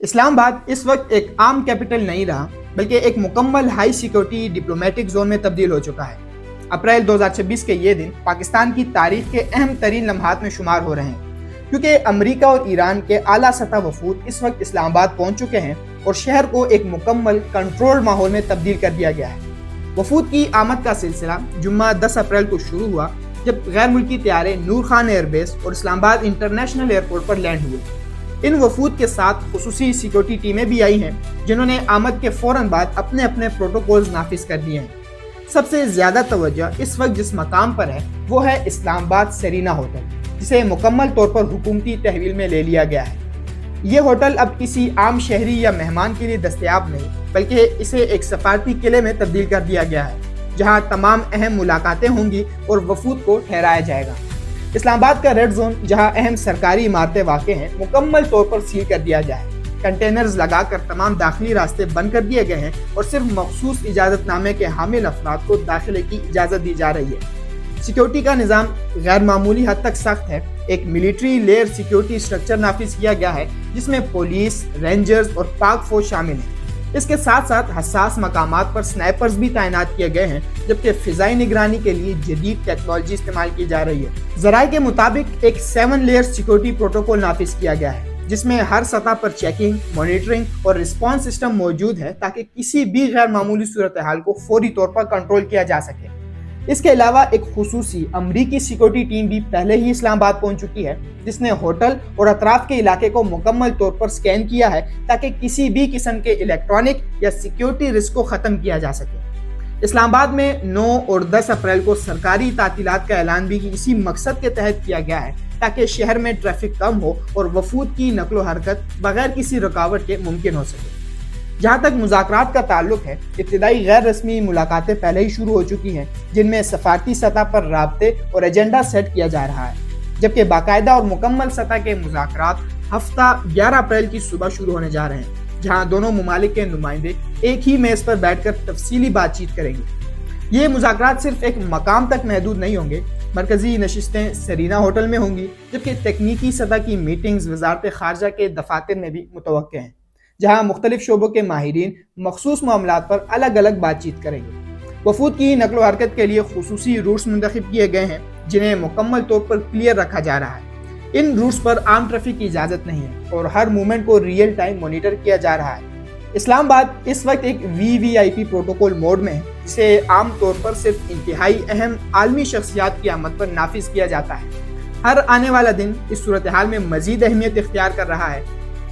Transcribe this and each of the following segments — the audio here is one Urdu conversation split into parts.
اسلام آباد اس وقت ایک عام کیپٹل نہیں رہا بلکہ ایک مکمل ہائی سیکورٹی ڈپلومیٹک زون میں تبدیل ہو چکا ہے۔ اپریل 2026 کے یہ دن پاکستان کی تاریخ کے اہم ترین لمحات میں شمار ہو رہے ہیں، کیونکہ امریکہ اور ایران کے اعلیٰ سطح وفود اس وقت اسلام آباد پہنچ چکے ہیں اور شہر کو ایک مکمل کنٹرول ماحول میں تبدیل کر دیا گیا ہے۔ وفود کی آمد کا سلسلہ جمعہ 10 اپریل کو شروع ہوا جب غیر ملکی طیارے نور خان ایئر بیس اور اسلام آباد انٹرنیشنل ایئرپورٹ پر لینڈ ہوئے۔ ان وفود کے ساتھ خصوصی سیکورٹی ٹیمیں بھی آئی ہیں جنہوں نے آمد کے فوراً بعد اپنے اپنے پروٹوکولز نافذ کر دیے ہیں۔ سب سے زیادہ توجہ اس وقت جس مقام پر ہے وہ ہے اسلام آباد سرینا ہوٹل، جسے مکمل طور پر حکومتی تحویل میں لے لیا گیا ہے۔ یہ ہوٹل اب کسی عام شہری یا مہمان کے لیے دستیاب نہیں بلکہ اسے ایک سفارتی قلعے میں تبدیل کر دیا گیا ہے، جہاں تمام اہم ملاقاتیں ہوں گی اور وفود کو ٹھہرایا جائے گا۔ اسلام آباد کا ریڈ زون، جہاں اہم سرکاری عمارتیں واقع ہیں، مکمل طور پر سیل کر دیا گیا ہے۔ کنٹینرز لگا کر تمام داخلی راستے بند کر دیے گئے ہیں اور صرف مخصوص اجازت نامے کے حامل افراد کو داخلے کی اجازت دی جا رہی ہے۔ سیکیورٹی کا نظام غیر معمولی حد تک سخت ہے۔ ایک ملٹری لیئر سیکیورٹی سٹرکچر نافذ کیا گیا ہے جس میں پولیس، رینجرز اور پاک فوج شامل ہیں۔ اس کے ساتھ ساتھ حساس مقامات پر سنائپرز بھی تعینات کیے گئے ہیں، جبکہ فضائی نگرانی کے لیے جدید ٹیکنالوجی استعمال کی جا رہی ہے۔ ذرائع کے مطابق ایک 7 لیئر سیکیورٹی پروٹوکول نافذ کیا گیا ہے جس میں ہر سطح پر چیکنگ، مانیٹرنگ اور رسپانس سسٹم موجود ہے تاکہ کسی بھی غیر معمولی صورتحال کو فوری طور پر کنٹرول کیا جا سکے۔ اس کے علاوہ ایک خصوصی امریکی سیکورٹی ٹیم بھی پہلے ہی اسلام آباد پہنچ چکی ہے جس نے ہوٹل اور اطراف کے علاقے کو مکمل طور پر سکین کیا ہے تاکہ کسی بھی قسم کے الیکٹرانک یا سیکورٹی رسک کو ختم کیا جا سکے۔ اسلام آباد میں 9 اور 10 اپریل کو سرکاری تعطیلات کا اعلان بھی اسی مقصد کے تحت کیا گیا ہے تاکہ شہر میں ٹریفک کم ہو اور وفود کی نقل و حرکت بغیر کسی رکاوٹ کے ممکن ہو سکے۔ جہاں تک مذاکرات کا تعلق ہے، ابتدائی غیر رسمی ملاقاتیں پہلے ہی شروع ہو چکی ہیں جن میں سفارتی سطح پر رابطے اور ایجنڈا سیٹ کیا جا رہا ہے، جبکہ باقاعدہ اور مکمل سطح کے مذاکرات ہفتہ 11 اپریل کی صبح شروع ہونے جا رہے ہیں، جہاں دونوں ممالک کے نمائندے ایک ہی میز پر بیٹھ کر تفصیلی بات چیت کریں گے۔ یہ مذاکرات صرف ایک مقام تک محدود نہیں ہوں گے۔ مرکزی نشستیں سرینا ہوٹل میں ہوں گی، جبکہ تکنیکی سطح کی میٹنگز وزارت خارجہ کے دفاتر میں بھی متوقع ہیں، جہاں مختلف شعبوں کے ماہرین مخصوص معاملات پر الگ الگ بات چیت کریں گے۔ وفود کی نقل و حرکت کے لیے خصوصی روٹس منتخب کیے گئے ہیں جنہیں مکمل طور پر کلیئر رکھا جا رہا ہے۔ ان روٹس پر عام ٹریفک کی اجازت نہیں ہے اور ہر موومنٹ کو ریئل ٹائم مانیٹر کیا جا رہا ہے۔ اسلام آباد اس وقت ایک VVIP پروٹوکول موڈ میں ہے، جسے عام طور پر صرف انتہائی اہم عالمی شخصیات کی آمد پر نافذ کیا جاتا ہے۔ ہر آنے والا دن اس صورتحال میں مزید اہمیت اختیار کر رہا ہے،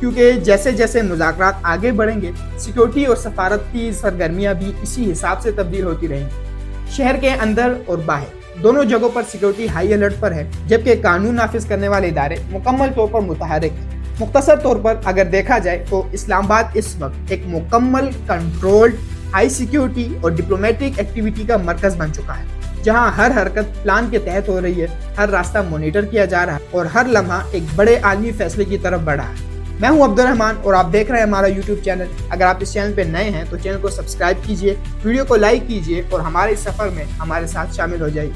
کیونکہ جیسے جیسے مذاکرات آگے بڑھیں گے، سیکورٹی اور سفارتی سرگرمیاں بھی اسی حساب سے تبدیل ہوتی رہیں گی۔ شہر کے اندر اور باہر دونوں جگہوں پر سیکورٹی ہائی الرٹ پر ہے، جبکہ قانون نافذ کرنے والے ادارے مکمل طور پر متحرک ہیں۔ مختصر طور پر اگر دیکھا جائے تو اسلام آباد اس وقت ایک مکمل کنٹرولڈ ہائی سیکورٹی اور ڈپلومیٹک ایکٹیویٹی کا مرکز بن چکا ہے، جہاں ہر حرکت پلان کے تحت ہو رہی ہے، ہر راستہ مانیٹر کیا جا رہا ہے اور ہر لمحہ ایک بڑے عالمی فیصلے کی طرف بڑھا ہے۔ میں ہوں عبد الرحمان اور آپ دیکھ رہے ہیں ہمارا YouTube چینل۔ اگر آپ اس چینل پہ نئے ہیں تو چینل کو سبسکرائب کیجئے، ویڈیو کو لائک کیجئے اور ہمارے سفر میں ہمارے ساتھ شامل ہو جائیے۔